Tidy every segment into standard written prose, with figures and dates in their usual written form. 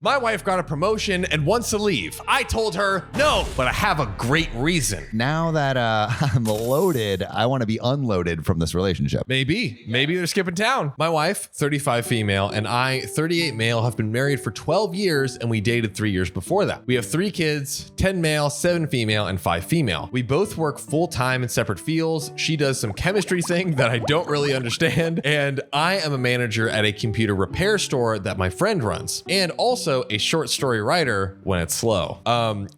My wife got a promotion and wants to leave. I told her no, but I have a great reason. Now that I'm loaded, I want to be unloaded from this relationship. Maybe they're skipping town. My wife, 35 female, and I, 38 male, have been married for 12 years and we dated 3 years before that. We have 3 kids, 10 male, 7 female, and 5 female. We both work full-time in separate fields. She does some chemistry thing that I don't really understand, and I am a manager at a computer repair store that my friend runs, and also a short story writer when it's slow.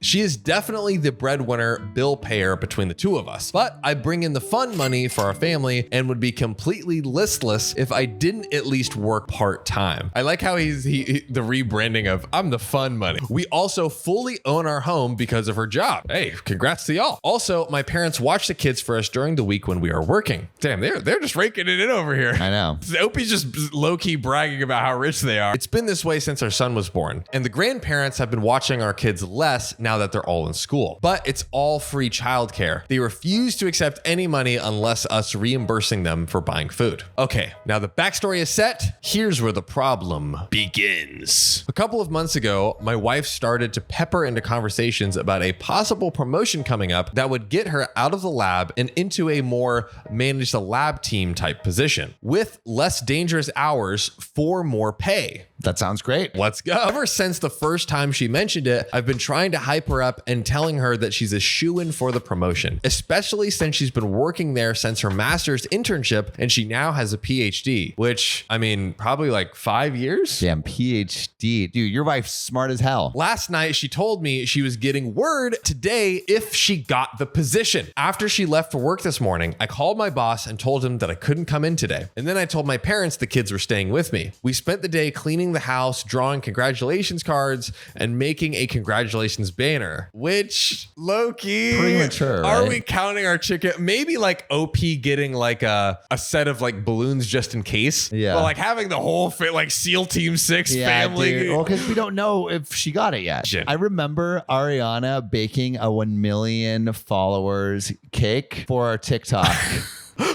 She is definitely the breadwinner, bill payer between the two of us, but I bring in the fun money for our family and would be completely listless if I didn't at least work part-time. I like how the rebranding of I'm the fun money. We also fully own our home because of her job. Hey, congrats to y'all. Also, my parents watch the kids for us during the week when we are working. Damn, they're just raking it in over here. I know. Opie's just low-key bragging about how rich they are. It's been this way since our son was born. And the grandparents have been watching our kids less now that they're all in school. But it's all free childcare. They refuse to accept any money unless us reimbursing them for buying food. Okay, now the backstory is set. Here's where the problem begins. A couple of months ago, my wife started to pepper into conversations about a possible promotion coming up that would get her out of the lab and into a more manage the lab team type position with less dangerous hours for more pay. That sounds great. Let's go. Ever since the first time she mentioned it, I've been trying to hype her up and telling her that she's a shoo-in for the promotion, especially since she's been working there since her master's internship and she now has a PhD, which, I mean, probably like 5 years? Damn, PhD. Dude, your wife's smart as hell. Last night, she told me she was getting word today if she got the position. After she left for work this morning, I called my boss and told him that I couldn't come in today. And then I told my parents the kids were staying with me. We spent the day cleaning the house, drawing congratulations cards, and making a congratulations banner, which low-key premature, are right? we counting our chicken? Maybe like OP getting like a set of like balloons just in case. Yeah. But like having the whole like SEAL Team 6 family. Dude. Well, because we don't know if she got it yet. Shit. I remember Ariana baking a 1 million followers cake for our TikTok.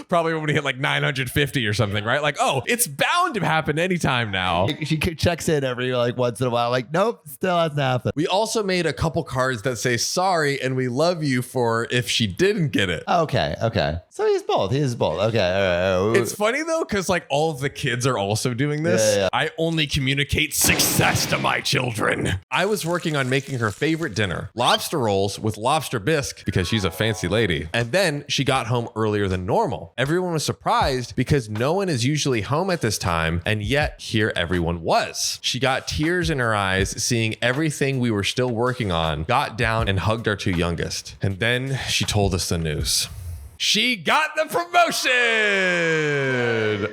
Probably when we hit like 950 or something, right? Like, oh, it's bound to happen anytime now. She checks in every like once in a while. Like, nope, still hasn't happened. We also made a couple cards that say sorry and we love you for if she didn't get it. Okay. So he's both. Okay. All right. It's funny though, because like all of the kids are also doing this. Yeah. I only communicate success to my children. I was working on making her favorite dinner, lobster rolls with lobster bisque, because she's a fancy lady. And then she got home earlier than normal. Everyone was surprised because no one is usually home at this time, and yet here everyone was. She got tears in her eyes seeing everything we were still working on, got down and hugged our 2 youngest. And then she told us the news. She got the promotion.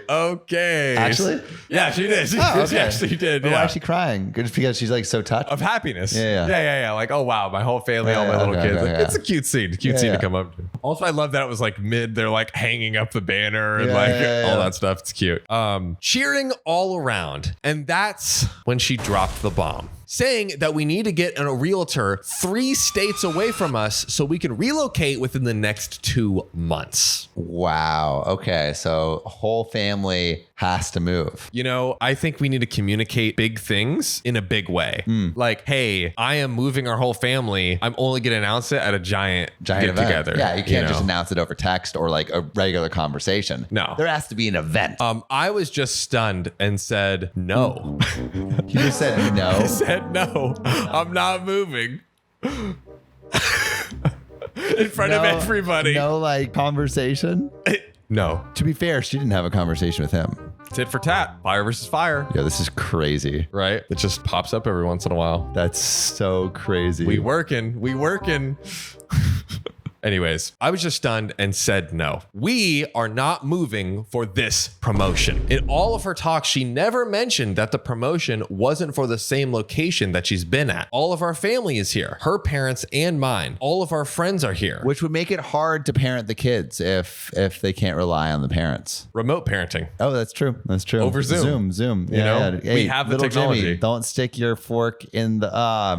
Okay. Actually? Yeah, she did. She actually did. But yeah. why is she crying? Just because she's like so touched? Of happiness. Yeah. Like, oh wow, my whole family, all my little kids. Okay, Like, it's a cute scene. Scene to come up to. Also, I love that it was like they're like hanging up the banner and all that stuff. It's cute. Cheering all around. And that's when she dropped the bomb, saying that we need to get a realtor 3 states away from us so we can relocate within the next 2 months. Wow. Okay. So whole family has to move. You know, I think we need to communicate big things in a big way. Like, hey, I am moving our whole family. I'm only going to announce it at a giant get event. together. Yeah, you can't just announce it over text or like a regular conversation. No. There has to be an event. I was just stunned and said no. You just said no. I said no. I'm not moving. In front of everybody. No, like conversation. No. To be fair, she didn't have a conversation with him. Tit for tat. Fire versus fire. Yeah, this is crazy. Right? It just pops up every once in a while. That's so crazy. We working. Anyways, I was just stunned and said no. We are not moving for this promotion. In all of her talks, she never mentioned that the promotion wasn't for the same location that she's been at. All of our family is here, her parents and mine. All of our friends are here. Which would make it hard to parent the kids if they can't rely on the parents. Remote parenting. Oh, that's true. Over Zoom. Zoom. You know, Hey, we have the little technology. Jimmy, don't stick your fork in the...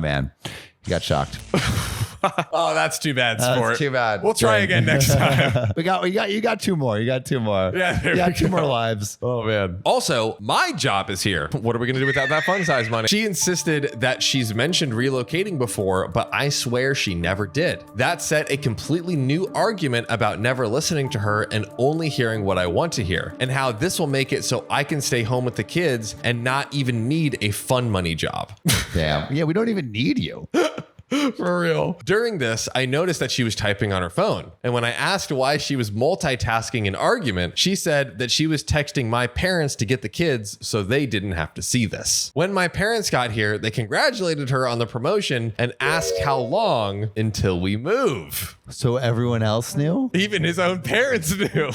man. You got shocked. Oh, that's too bad, sport. That's too bad. We'll try again next time. you got 2 more. You got 2 more. Yeah, there you got we 2 more go. lives. Oh, man. Also, my job is here. What are we going to do without that fun size money? She insisted that she's mentioned relocating before, but I swear she never did. That set a completely new argument about never listening to her and only hearing what I want to hear, and how this will make it so I can stay home with the kids and not even need a fun money job. Damn. Yeah, we don't even need you. For real. During this, I noticed that she was typing on her phone. And when I asked why she was multitasking an argument, she said that she was texting my parents to get the kids so they didn't have to see this. When my parents got here, they congratulated her on the promotion and asked how long until we move. So everyone else knew? Even his own parents knew.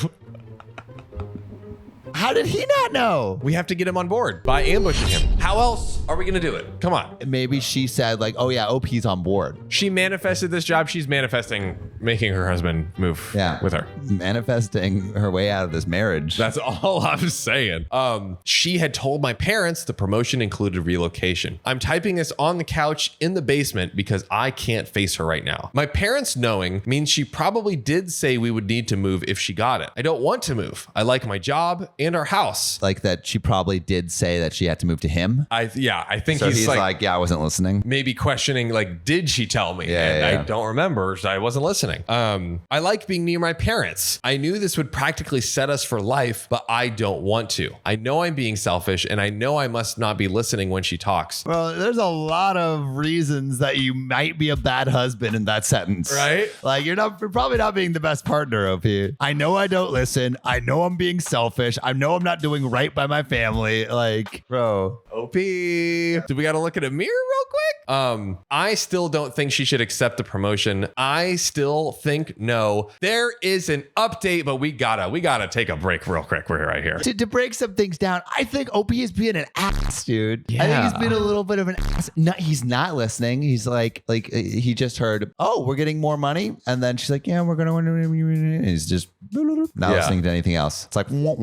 How did he not know? We have to get him on board by ambushing him. How else are we going to do it? Come on. Maybe she said like, oh yeah, OP's on board. She manifested this job. She's manifesting making her husband move with her. Manifesting her way out of this marriage. That's all I'm saying. She had told my parents the promotion included relocation. I'm typing this on the couch in the basement because I can't face her right now. My parents knowing means she probably did say we would need to move if she got it. I don't want to move. I like my job and our house. Like that she probably did say that she had to move to him. I think So he's like, yeah, I wasn't listening. maybe questioning like, did she tell me? I don't remember. So I wasn't listening. I like being near my parents. I knew this would practically set us for life, but I don't want to. I know I'm being selfish and I know I must not be listening when she talks. Well, there's a lot of reasons that you might be a bad husband in that sentence. Right? Like you're probably not being the best partner, OP. I know I don't listen. I know I'm being selfish. I know I'm not doing right by my family. Like, bro. OP. Do we got to look at a mirror real quick? I still don't think she should accept the promotion. I still think no. There is an update, but we gotta take a break real quick. We're right here. To break some things down, I think OP is being an ass, dude. Yeah. I think he's been a little bit of an ass. No, he's not listening. He's like he just heard, oh, we're getting more money. And then she's like, yeah, we're going to, and he's just not listening to anything else. It's like, you know,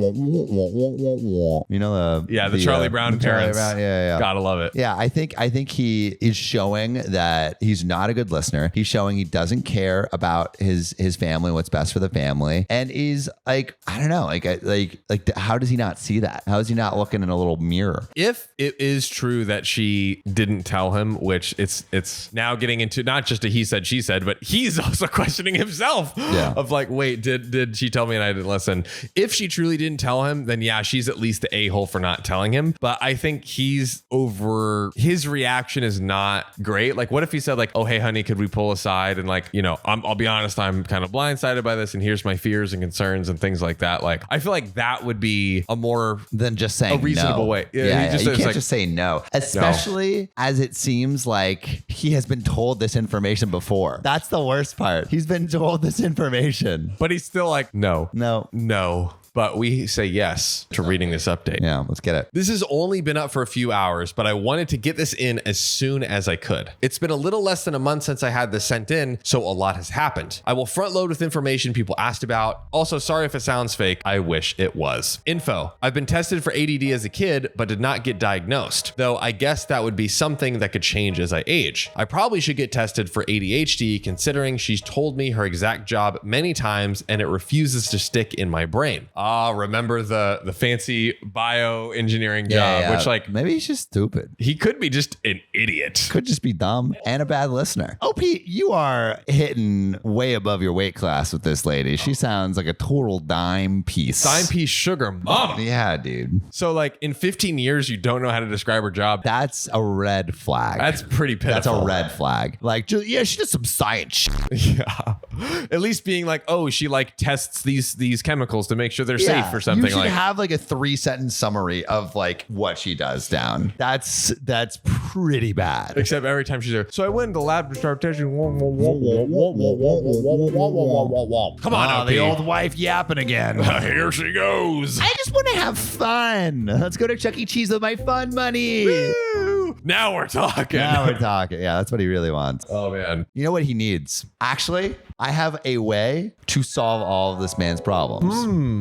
the Charlie Brown parents. Yeah. Gotta love it. Yeah, I think he is showing that he's not a good listener. He's showing he doesn't care about his family, what's best for the family, and is like, I don't know, like how does he not see that? How is he not looking in a little mirror? If it is true that she didn't tell him, which it's now getting into not just a he said she said, but he's also questioning himself. Yeah. Of like, wait, did she tell me and I didn't listen? If she truly didn't tell him, then yeah, she's at least the a-hole for not telling him. But I think his reaction is not great. Like, what if he said like, oh, hey, honey, could we pull aside? And like, you know, I'll be honest, I'm kind of blindsided by this and here's my fears and concerns and things like that. Like, I feel like that would be a more than just saying a reasonable no. way. You can't just say no, especially as it seems like he has been told this information before. That's the worst part. He's been told this information, but he's still like, no. But we say yes to reading this update. Yeah, let's get it. This has only been up for a few hours, but I wanted to get this in as soon as I could. It's been a little less than a month since I had this sent in, so a lot has happened. I will front load with information people asked about. Also, sorry if it sounds fake. I wish it was. Info. I've been tested for ADD as a kid, but did not get diagnosed, though I guess that would be something that could change as I age. I probably should get tested for ADHD, considering she's told me her exact job many times and it refuses to stick in my brain. Remember the fancy bioengineering job, which like maybe he's just stupid. He could be just an idiot. Could just be dumb and a bad listener. OP, you are hitting way above your weight class with this lady. She sounds like a total dime piece. Dime piece sugar mama. Yeah, dude. So like in 15 years, you don't know how to describe her job. That's a red flag. That's pretty pitiful. That's a red flag. Like, yeah, she did some science shit. Yeah. At least being like, oh, she like tests these chemicals to make sure they're safe or something. You should have like a 3-sentence summary of like what she does down. That's pretty bad. Except every time she's there. So I went to the lab to start testing. Come on, the old wife yapping again. Here she goes. I just want to have fun. Let's go to Chuck E. Cheese with my fun money. Woo! Now we're talking. Yeah, that's what he really wants. Oh, man. You know what he needs? Actually, I have a way to solve all of this man's problems.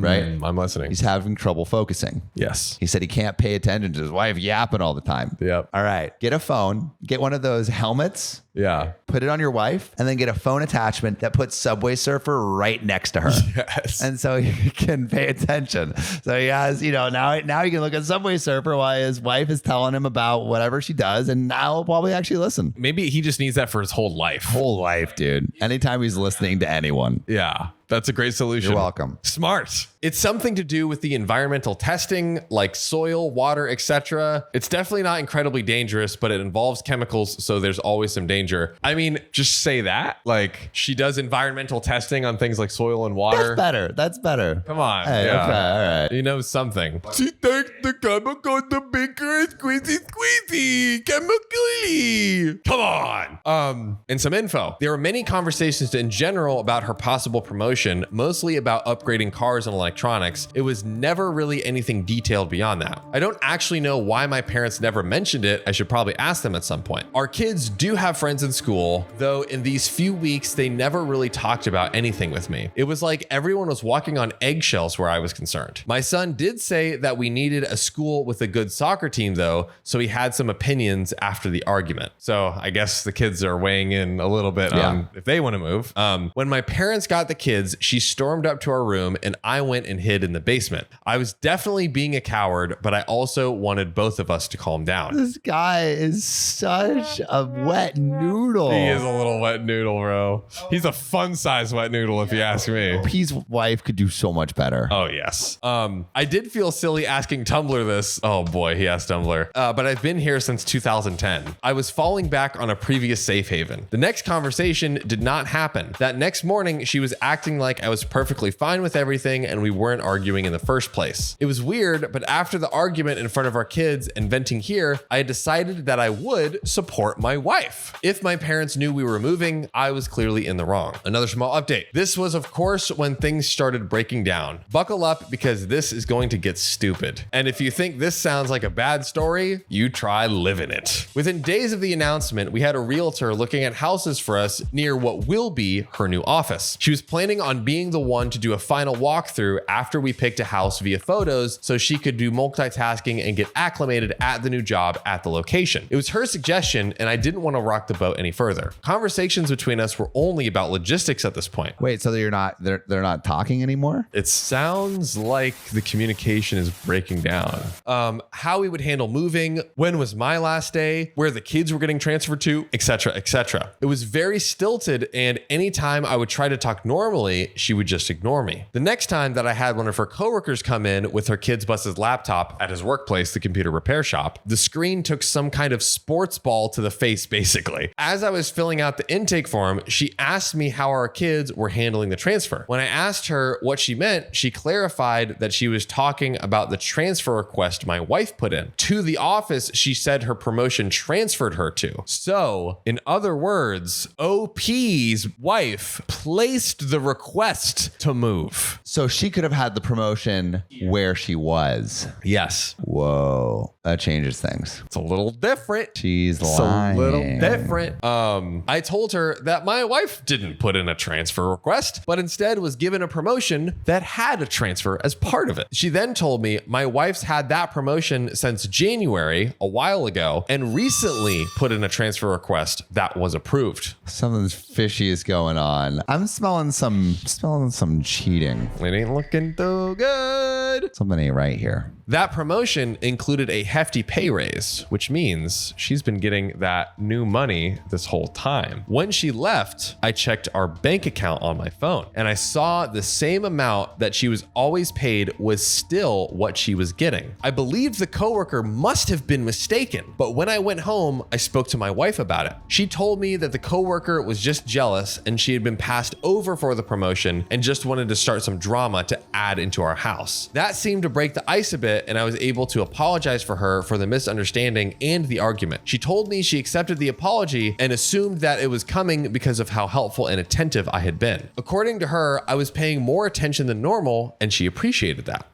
Right? I'm listening. He's having trouble focusing. Yes. He said he can't pay attention to his wife yapping all the time. Yep. All right. Get a phone. get one of those helmets. Yeah. Put it on your wife and then get a phone attachment that puts Subway Surfer right next to her. Yes. And so you can pay attention. So he has, now you can look at Subway Surfer while his wife is telling him about whatever she does. And now he'll probably actually listen. Maybe he just needs that for his whole life. Whole life, dude. Anytime he's listening to anyone. Yeah. That's a great solution. You're welcome. Smart. It's something to do with the environmental testing, like soil, water, etc. It's definitely not incredibly dangerous, but it involves chemicals, so there's always some danger. I mean, just say that. Like, she does environmental testing on things like soil and water. That's better. Come on. Hey, yeah. okay, all right. You know something. She takes the chemical to bigger and squeezy chemically. Come on. And some info. There were many conversations in general about her possible promotion, mostly about upgrading cars and electronics. It was never really anything detailed beyond that. I don't actually know why my parents never mentioned it. I should probably ask them at some point. Our kids do have friends in school, though in these few weeks, they never really talked about anything with me. It was like everyone was walking on eggshells where I was concerned. My son did say that we needed a school with a good soccer team though, so he had some opinions after the argument. So I guess the kids are weighing in a little bit on if they want to move. When my parents got the kids, she stormed up to our room and I went and hid in the basement. I was definitely being a coward, but I also wanted both of us to calm down. This guy is such a wet noodle. He is a little wet noodle, bro. He's a fun-sized wet noodle, if you ask me. His wife could do so much better. Oh, yes. I did feel silly asking Tumblr this. Oh, boy, he asked Tumblr. But I've been here since 2010. I was falling back on a previous safe haven. The next conversation did not happen. That next morning, she was acting like I was perfectly fine with everything and we weren't arguing in the first place. It was weird, but after the argument in front of our kids and venting here, I had decided that I would support my wife. If my parents knew we were moving, I was clearly in the wrong. Another small update. This was, of course, when things started breaking down. Buckle up because this is going to get stupid. And if you think this sounds like a bad story, you try living it. Within days of the announcement, we had a realtor looking at houses for us near what will be her new office. She was planning on being the one to do a final walkthrough after we picked a house via photos so she could do multitasking and get acclimated at the new job at the location. It was her suggestion and I didn't want to rock the boat any further. Conversations between us were only about logistics at this point. Wait, so they're not talking anymore? It sounds like the communication is breaking down. How we would handle moving, when was my last day, where the kids were getting transferred to, etc., etc. It was very stilted and anytime I would try to talk normally, she would just ignore me. The next time that I had one of her coworkers come in with her kid's bus's laptop at his workplace, the computer repair shop, the screen took some kind of sports ball to the face, basically. As I was filling out the intake form, she asked me how our kids were handling the transfer. When I asked her what she meant, she clarified that she was talking about the transfer request my wife put in. To the office, she said her promotion transferred her to. So, in other words, OP's wife placed the request to move. So she could have had the promotion where she was. Yes. Whoa. That changes things. It's a little different. She's It's lying. a little different. I told her that my wife didn't put in a transfer request, but instead was given a promotion that had a transfer as part of it. She then told me my wife's had that promotion since January, a while ago, and recently put in a transfer request that was approved. Something's fishy is going on. I'm smelling some cheating. It ain't looking too good. Something ain't right here. That promotion included a hefty pay raise, which means she's been getting that new money this whole time. When she left, I checked our bank account on my phone and I saw the same amount that she was always paid was still what she was getting. I believed the coworker must have been mistaken, but when I went home, I spoke to my wife about it. She told me that the coworker was just jealous and she had been passed over for the promotion and just wanted to start some drama to add into our house. That seemed to break the ice a bit and I was able to apologize for her for the misunderstanding and the argument. She told me she accepted the apology and assumed that it was coming because of how helpful and attentive I had been. According to her, I was paying more attention than normal and she appreciated that.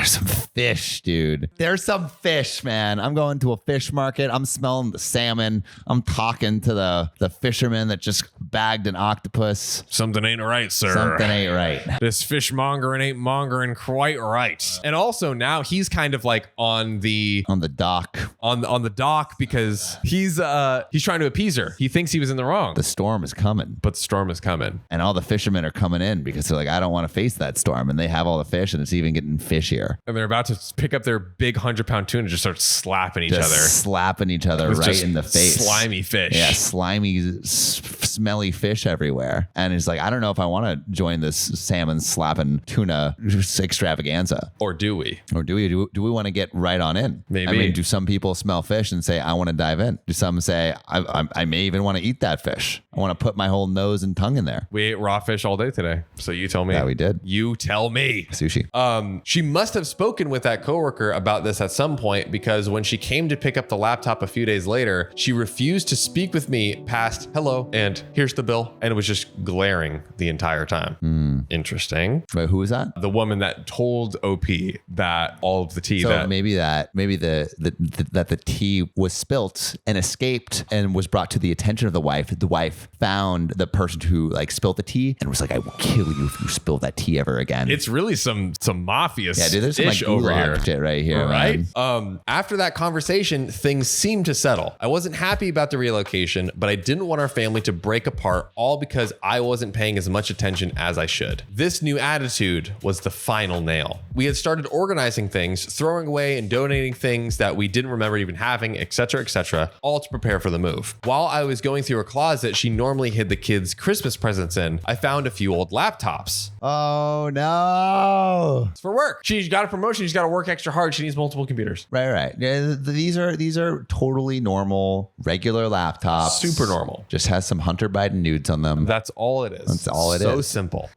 There's some fish, dude. There's some fish, man. I'm going to a fish market. I'm smelling the salmon. I'm talking to the fisherman that just bagged an octopus. Something ain't right, sir. Something ain't right. This fishmongering ain't mongering quite right. And also now he's kind of like on the dock. On the dock because he's trying to appease her. He thinks he was in the wrong. The storm is coming. But the storm is coming. And all the fishermen are coming in because they're like, I don't want to face that storm. And they have all the fish and it's even getting fishier. And they're about to pick up their big 100-pound tuna and just start slapping each other. Slapping each other right in the face. Slimy fish. Yeah, slimy, smelly fish everywhere. And he's like, I don't know if I want to join this salmon slapping tuna extravaganza. Or do we? Or do we want to get right on in? Maybe. I mean, do some people smell fish and say, I want to dive in? Do some say, I may even want to eat that fish? I want to put my whole nose and tongue in there. We ate raw fish all day today. So you tell me. Yeah, we did. You tell me. Sushi. She must have spoken with that coworker about this at some point because when she came to pick up the laptop a few days later, she refused to speak with me past hello and here's the bill. And it was just glaring the entire time. Interesting. Wait, who was that? The woman that told OP that all of the tea So maybe the tea was spilt and escaped and was brought to the attention of the wife. The wife found the person who like spilled the tea and was like, I will kill you if you spill that tea ever again. It's really some mafia dude, there's some like over here. shit right here, right? Man. After that conversation, things seemed to settle. I wasn't happy about the relocation, but I didn't want our family to break apart all because I wasn't paying as much attention as I should. This new attitude was the final nail. We had started organizing things, throwing away and donating things that we didn't remember even having, etc., all to prepare for the move. While I was going through her closet she normally hid the kids' Christmas presents in, I found a few old laptops. Oh no. It's for work. She's got a promotion. She's got to work extra hard. She needs multiple computers. Right. Yeah, these are totally normal, regular laptops. Super normal. Just has some Hunter Biden nudes on them. That's all it is. That's all it is. So simple.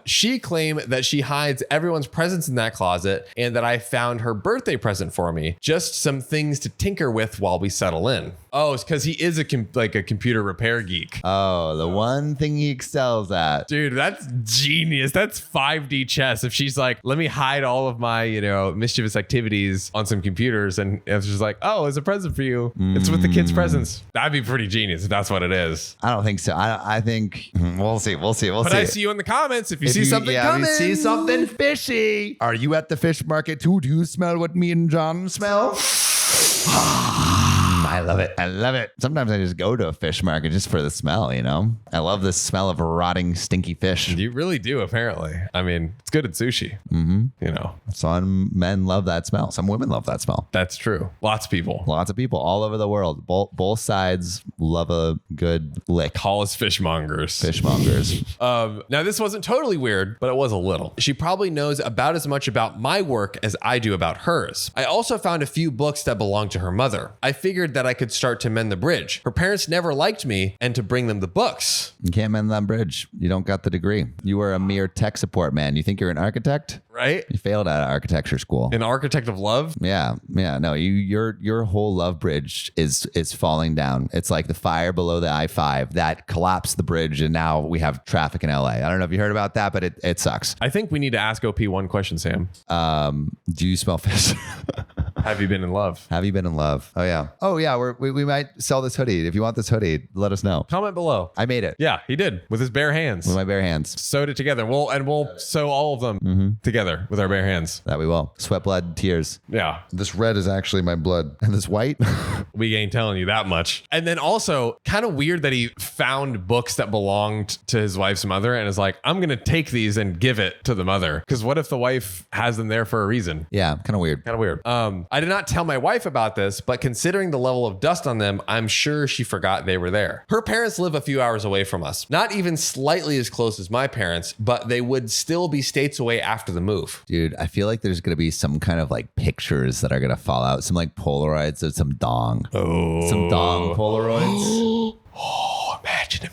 She claimed that she hides everyone's presents in that closet and that I found her birthday present for me. Just some things to tinker with while we settle in. Oh, it's because he is a computer repair geek. Oh, the one thing he excels at. Dude, that's genius. That's 5D chess. If she's like, let me hide all of my, mischievous activities on some computers, and it's just like, oh, it's a present for you. It's with the kids' presents. That'd be pretty genius if that's what it is. I don't think so. I think we'll see. But I see you in the comments if you see something coming. If you see something fishy. Are you at the fish market too? Do you smell what me and John smell? I love it. I love it. Sometimes I just go to a fish market just for the smell, I love the smell of rotting, stinky fish. You really do, apparently. I mean, it's good at sushi. Some men love that smell. Some women love that smell. That's true. Lots of people all over the world. Both sides love a good lick. Call us fishmongers. Now, this wasn't totally weird, but it was a little. She probably knows about as much about my work as I do about hers. I also found a few books that belong to her mother. I figured that I could start to mend the bridge. Her parents never liked me and to bring them the books. You can't mend that bridge. You don't got the degree. You are a mere tech support man. You think you're an architect? Right? You failed out of architecture school. An architect of love? Yeah. No, your whole love bridge is falling down. It's like the fire below the I-5 that collapsed the bridge and now we have traffic in LA. I don't know if you heard about that, but it sucks. I think we need to ask OP one question, Sam. Do you smell fish? Have you been in love? Have you been in love? Oh yeah. We might sell this hoodie. If you want this hoodie, let us know. Comment below. I made it. Yeah, he did with his bare hands. With my bare hands. Sewed it together. We'll sew all of them together with our bare hands. That we will. Sweat, blood, tears. Yeah. This red is actually my blood. And this white? We ain't telling you that much. And then also kind of weird that he found books that belonged to his wife's mother and is like, I'm going to take these and give it to the mother. Because what if the wife has them there for a reason? Yeah, kind of weird. I did not tell my wife about this, but considering the level of dust on them, I'm sure she forgot they were there. Her parents live a few hours away from us. Not even slightly as close as my parents, but they would still be states away after the move. Dude, I feel like there's going to be some kind of like pictures that are going to fall out. Some like Polaroids of some dong. Oh. Some dong Polaroids. Oh, imagine.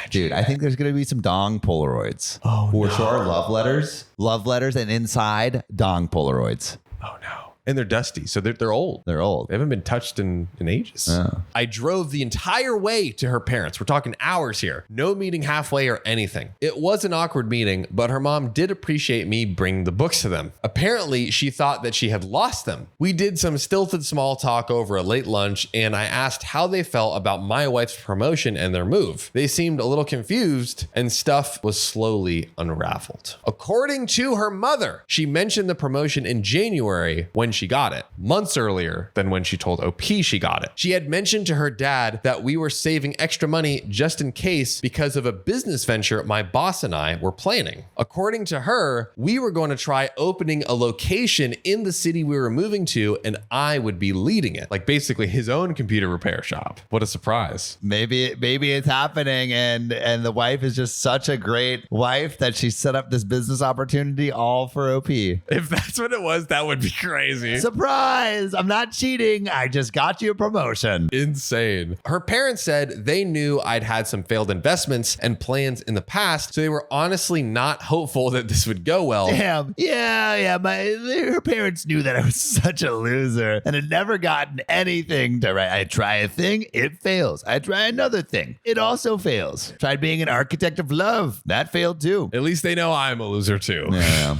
Dude, I think there's going to be some dong Polaroids. Oh, For sure. Love letters. And inside, dong Polaroids. Oh, no. and they're dusty. So they're old. They're old. They haven't been touched in ages. I drove the entire way to her parents. We're talking hours here. No meeting halfway or anything. It was an awkward meeting, but her mom did appreciate me bringing the books to them. Apparently, she thought that she had lost them. We did some stilted small talk over a late lunch, and I asked how they felt about my wife's promotion and their move. They seemed a little confused, and stuff was slowly unraveled. According to her mother, she mentioned the promotion in January when she got it, months earlier than when she told OP she got it. She had mentioned to her dad that we were saving extra money just in case because of a business venture my boss and I were planning. According to her, we were going to try opening a location in the city we were moving to, and I would be leading it, like basically his own computer repair shop. What a surprise. Maybe it's happening, and the wife is just such a great wife that she set up this business opportunity all for OP. If that's what it was, that would be crazy. Surprise! I'm not cheating. I just got you a promotion. Insane. Her parents said they knew I'd had some failed investments and plans in the past, so they were honestly not hopeful that this would go well. Damn. Yeah. Her parents knew that I was such a loser and had never gotten anything to write. I try a thing, it fails. I try another thing, it also fails. Tried being an architect of love. That failed too. At least they know I'm a loser too. Yeah.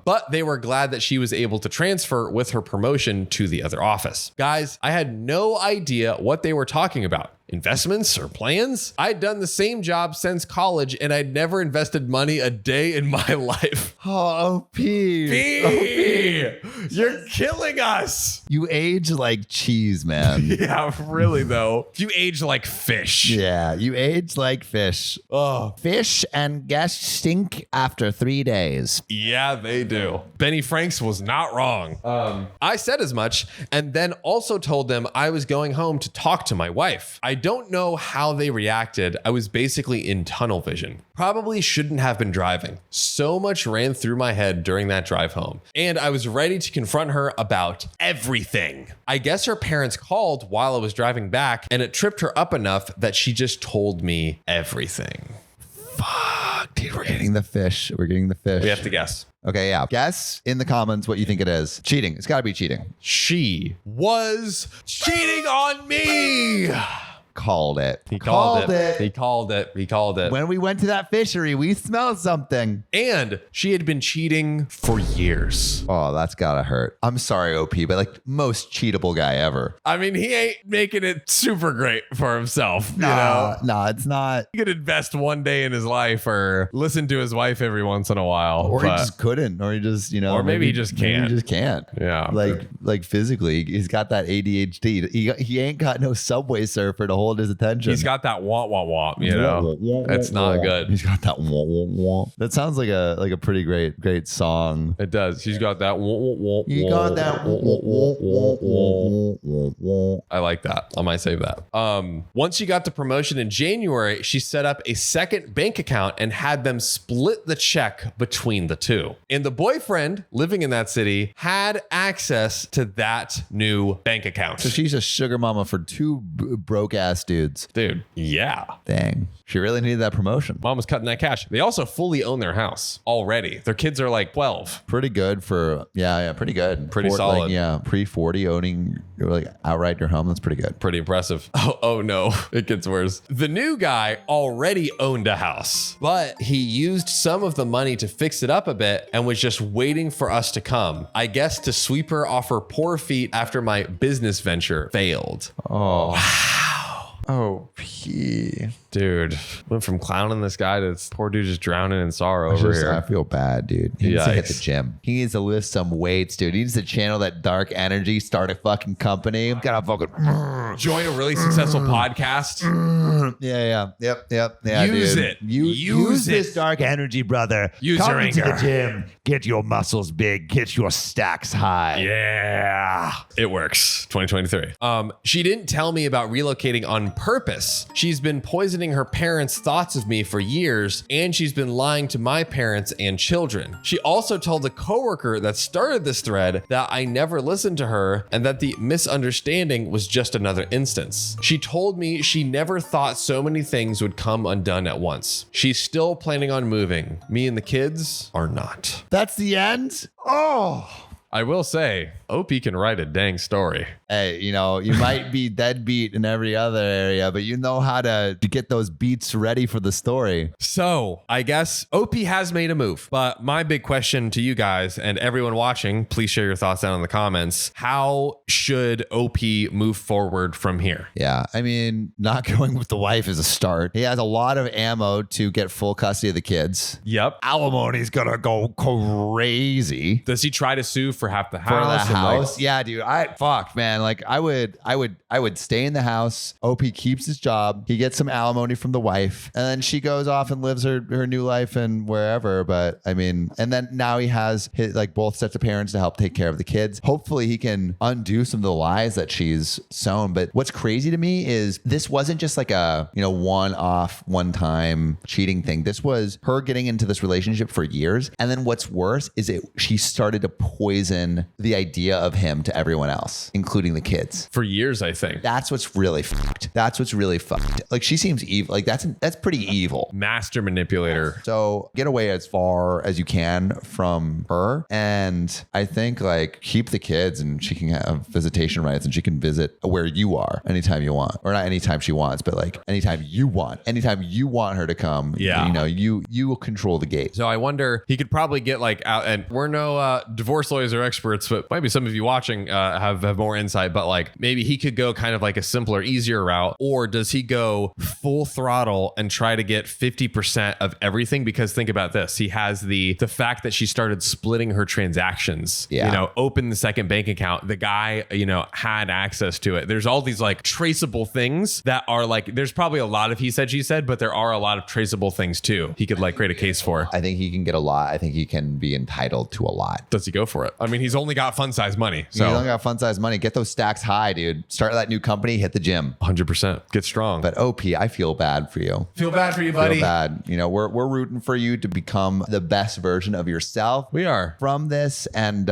But they were glad that she was able to transfer with her promotion to the other office. Guys, I had no idea what they were talking about. Investments or plans? I'd done the same job since college and I'd never invested money a day in my life. Oh, P, you're killing us. You age like cheese, man. Yeah, really though. You age like fish. Yeah, you age like fish. Oh, Fish and guests stink after 3 days. yeah, they do. Benny Franks was not wrong. I said as much and then also told them I was going home to talk to my wife. I don't know how they reacted. I was basically in tunnel vision. Probably shouldn't have been driving. So much ran through my head during that drive home. And I was ready to confront her about everything. I guess her parents called while I was driving back and it tripped her up enough that she just told me everything. Fuck, dude, we're getting the fish. We're getting the fish. We have to guess. Okay, yeah. Guess in the comments what you think it is. Cheating. It's got to be cheating. She was cheating on me. Called it. He called it. He called it. He called it. When we went to that fishery, we smelled something. And she had been cheating for years. Oh, that's gotta hurt. I'm sorry, OP, but like most cheatable guy ever. I mean, he ain't making it super great for himself. You No, know, it's not. he could invest one day in his life or listen to his wife every once in a while. Or he just couldn't, or he just, or maybe he just can't. Maybe he just can't. Yeah. Like physically, he's got that ADHD. He ain't got no Subway Surfer to hold his attention. He's got that womp, you know. It's not good. He's got that womp. That sounds like a pretty great song. It does. He's got that You got that. I like that. I might save that. Once she got the promotion in January, she set up a second bank account and had them split the check between the two. And the boyfriend living in that city had access to that new bank account. So she's a sugar mama for two broke ass dudes. Dude, yeah. Dang. She really needed that promotion. Mom was cutting that cash. They also fully own their house already. Their kids are like 12. Pretty good for, pretty good. Pretty solid. Like, pre-40 owning like outright your home. That's pretty good. Pretty impressive. Oh no, it gets worse. The new guy already owned a house, but he used some of the money to fix it up a bit and was just waiting for us to come. I guess to sweep her off her poor feet after my business venture failed. Oh. Wow. Oh, P. Dude, went from clowning this guy to this poor dude just drowning in sorrow over here. I feel bad, dude. He needs to hit the gym. He needs to lift some weights, dude. He needs to channel that dark energy, start a fucking company. Gotta fucking join a really successful podcast. Yeah. Use dude. it. Use this dark energy, brother. Use Come your into anger. the gym. Get your muscles big. Get your stacks high. Yeah, it works. 2023. She didn't tell me about relocating on purpose. She's been poisoning her parents' thoughts of me for years, and she's been lying to my parents and children. She also told a coworker that started this thread that I never listened to her and that the misunderstanding was just another instance. She told me she never thought so many things would come undone at once. She's still planning on moving. Me and the kids are not. That's the end? Oh. I will say, OP can write a dang story. Hey, you know, you might be deadbeat in every other area, but you know how to get those beats ready for the story. So I guess OP has made a move, but my big question to you guys and everyone watching, please share your thoughts down in the comments. How should OP move forward from here? Yeah, I mean, not going with the wife is a start. He has a lot of ammo to get full custody of the kids. Yep. Alimony's gonna go crazy. Does he try to sue for half the For house? the and, like, house, yeah, dude. Fuck, man. Like, I would stay in the house. OP keeps his job. He gets some alimony from the wife, and then she goes off and lives her new life and wherever. But I mean, and then now he has his, like, both sets of parents to help take care of the kids. Hopefully, he can undo some of the lies that she's sown. But what's crazy to me is this wasn't just like a, you know, one-off, one-time cheating thing. This was her getting into this relationship for years, and then what's worse is she started to poison the idea of him to everyone else, including the kids. For years, I think. That's what's really fucked. That's what's really fucked. Like, she seems evil. Like, that's pretty evil. Master manipulator. So get away as far as you can from her. And I think, like, keep the kids, and she can have visitation rights, and she can visit where you are anytime you want. Or not anytime she wants, but like anytime you want. Anytime you want her to come, yeah, you know, you will control the gate. So I wonder, he could probably get like out, and we're no divorce lawyers or experts, but maybe some of you watching have more insight, but like maybe he could go kind of like a simpler, easier route, or does he go full throttle and try to get 50% of everything? Because think about this, he has the fact that she started splitting her transactions, yeah, you know, open the second bank account, the guy, you know, had access to it. There's all these like traceable things that are like, there's probably a lot of he said, she said, but there are a lot of traceable things too he could like create a case for. I think he can get a lot. I think he can be entitled to a lot. Does he go for it? I mean, he's only got fun size money. So he's only got fun size money. Get those stacks high, dude. Start that new company, hit the gym. 100%. Get strong. But OP, I feel bad for you. Feel bad for you, buddy. Feel bad. You know, we're rooting for you to become the best version of yourself. We are. From this, and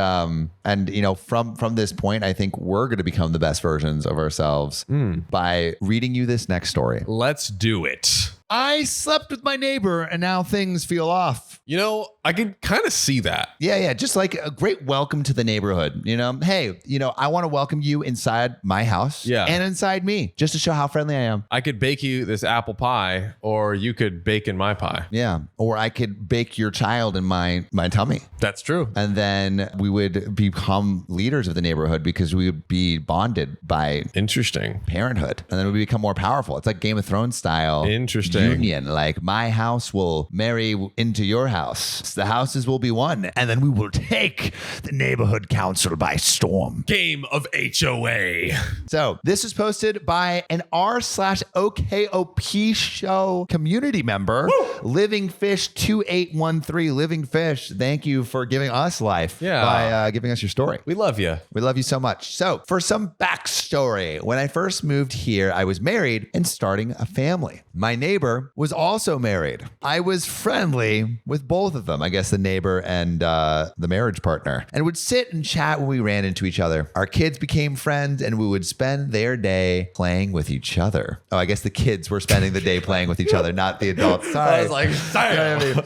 you know, from this point, I think we're going to become the best versions of ourselves by reading you this next story. Let's do it. I slept with my neighbor and now things feel off. You know, I could kind of see that. Yeah. Just like a great welcome to the neighborhood. You know, hey, you know, I want to welcome you inside my house and inside me just to show how friendly I am. I could bake you this apple pie, or you could bake in my pie. Yeah. Or I could bake your child in my tummy. That's true. And then we would become leaders of the neighborhood because we would be bonded by interesting parenthood. And then we become more powerful. It's like Game of Thrones style. Interesting. Union. Like, my house will marry into your house. The houses will be one. And then we will take the neighborhood council by storm. Game of HOA. So this is posted by an r/okopshow community member. Woo! Living Fish 2813. Living Fish, thank you for giving us life by giving us your story. We love you. We love you so much. So for some backstory, when I first moved here, I was married and starting a family. My neighbor was also married. I was friendly with both of them, I guess the neighbor and the marriage partner, and would sit and chat when we ran into each other. Our kids became friends and we would spend their day playing with each other. Oh, I guess the kids were spending the day playing with each other, not the adults. Sorry. I was like, sorry.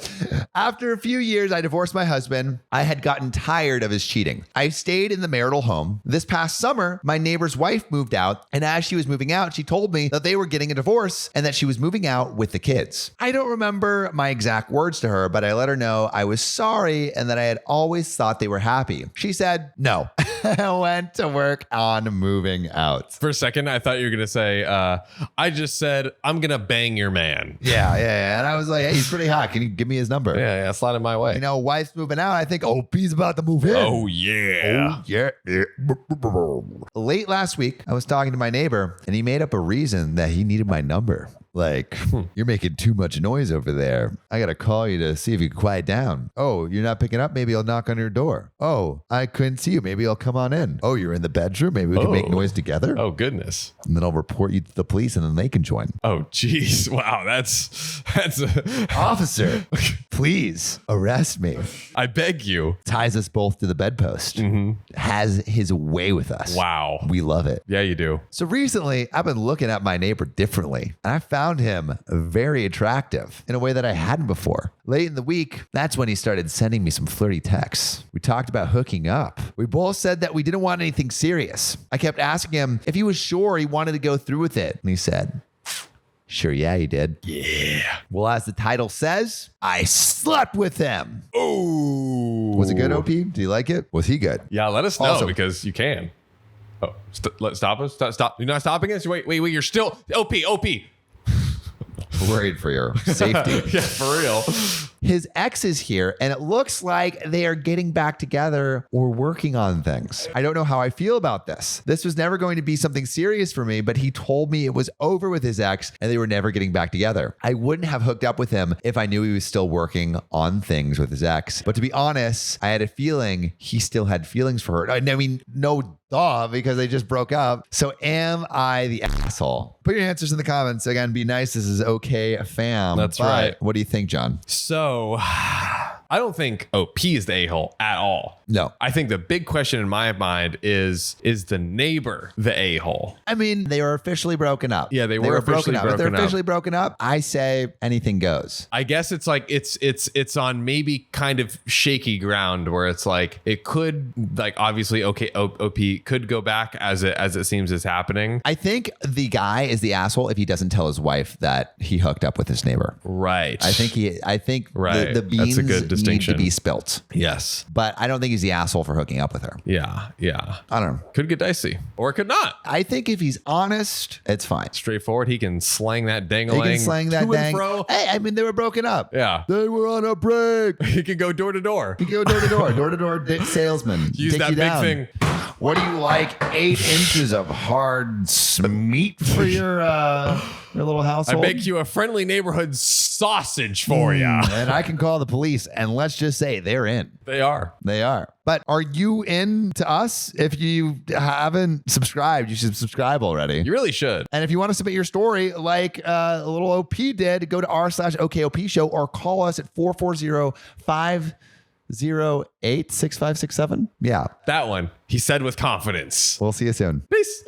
After a few years, I divorced my husband. I had gotten tired of his cheating. I stayed in the marital home. This past summer, my neighbor's wife moved out, and as she was moving out, she told me that they were getting a divorce and that she was moving out with the kids. I don't remember my exact words to her, but I let her know I was sorry and that I had always thought they were happy. She said, no. I went to work on moving out. For a second, I thought you were going to say, I just said, I'm going to bang your man. Yeah. And I was like, hey, he's pretty hot. Can you give me his number? Yeah, slide it my way. You know, wife's moving out. I think OP's about to move in. Oh, yeah. Late last week, I was talking to my neighbor and he made up a reason that he needed my number. Like, you're making too much noise over there. I got to call you to see if you can quiet down. Oh, you're not picking up? Maybe I'll knock on your door. Oh, I couldn't see you. Maybe I'll come come on in. Oh, you're in the bedroom? Maybe we can make noise together? Oh, goodness. And then I'll report you to the police and then they can join. Oh, geez. Wow. That's Officer, please arrest me. I beg you. Ties us both to the bedpost. Has his way with us. Wow. We love it. Yeah, you do. So recently, I've been looking at my neighbor differently, and I found him very attractive in a way that I hadn't before. Late in the week, that's when he started sending me some flirty texts. We talked about hooking up. We both said that we didn't want anything serious. I kept asking him if he was sure he wanted to go through with it, and he said, sure, yeah, he did. Yeah. Well, as the title says, I slept with him. Oh. Was it good, OP? Do you like it? Was he good? Yeah, let us know Also- because you can. Oh, let's stop us. Stop. You're not stopping us? Wait. You're still. OP. Worried for your safety. Yeah, for real. His ex is here, and it looks like they are getting back together or working on things. I don't know how I feel about this. This was never going to be something serious for me, but he told me it was over with his ex and they were never getting back together. I wouldn't have hooked up with him if I knew he was still working on things with his ex. But to be honest, I had a feeling he still had feelings for her. I mean, no duh, because they just broke up. So am I the asshole? Put your answers in the comments. Again, be nice. This is okay, fam. That's But right. What do you think, John? So, I don't think OP is the a-hole at all. No. I think the big question in my mind is the neighbor the a-hole? I mean, they were officially broken up. Yeah, they were officially If they're broken up. officially broken up, I say anything goes. I guess it's like it's on maybe kind of shaky ground where it's like it could, like, obviously OP could go back as it seems is happening. I think the guy is the asshole if he doesn't tell his wife that he hooked up with his neighbor. Right. I think Right. the That's a beans good need distinction. to be spilt. Yes. But I don't think he's the asshole for hooking up with her. Yeah. I don't know. Could get dicey or it could not. I think if he's honest, it's fine. Straightforward. He can slang that He dangling. can slang that to dang. and fro. Hey, I mean, they were broken up. Yeah. They were on a break. He can go door to door. You go door to door dick salesman. Use Dick that you big down. thing. What do you like? 8 inches of hard meat for your little I household? make you a friendly neighborhood sausage for you. And I can call the police, and let's just say they're in. They are. They are. But are you in to us? If you haven't subscribed, you should subscribe already. You really should. And if you want to submit your story like a little OP did, go to r/OKOPshow or call us at 440-508-6567. Yeah. That one, he said with confidence. We'll see you soon. Peace.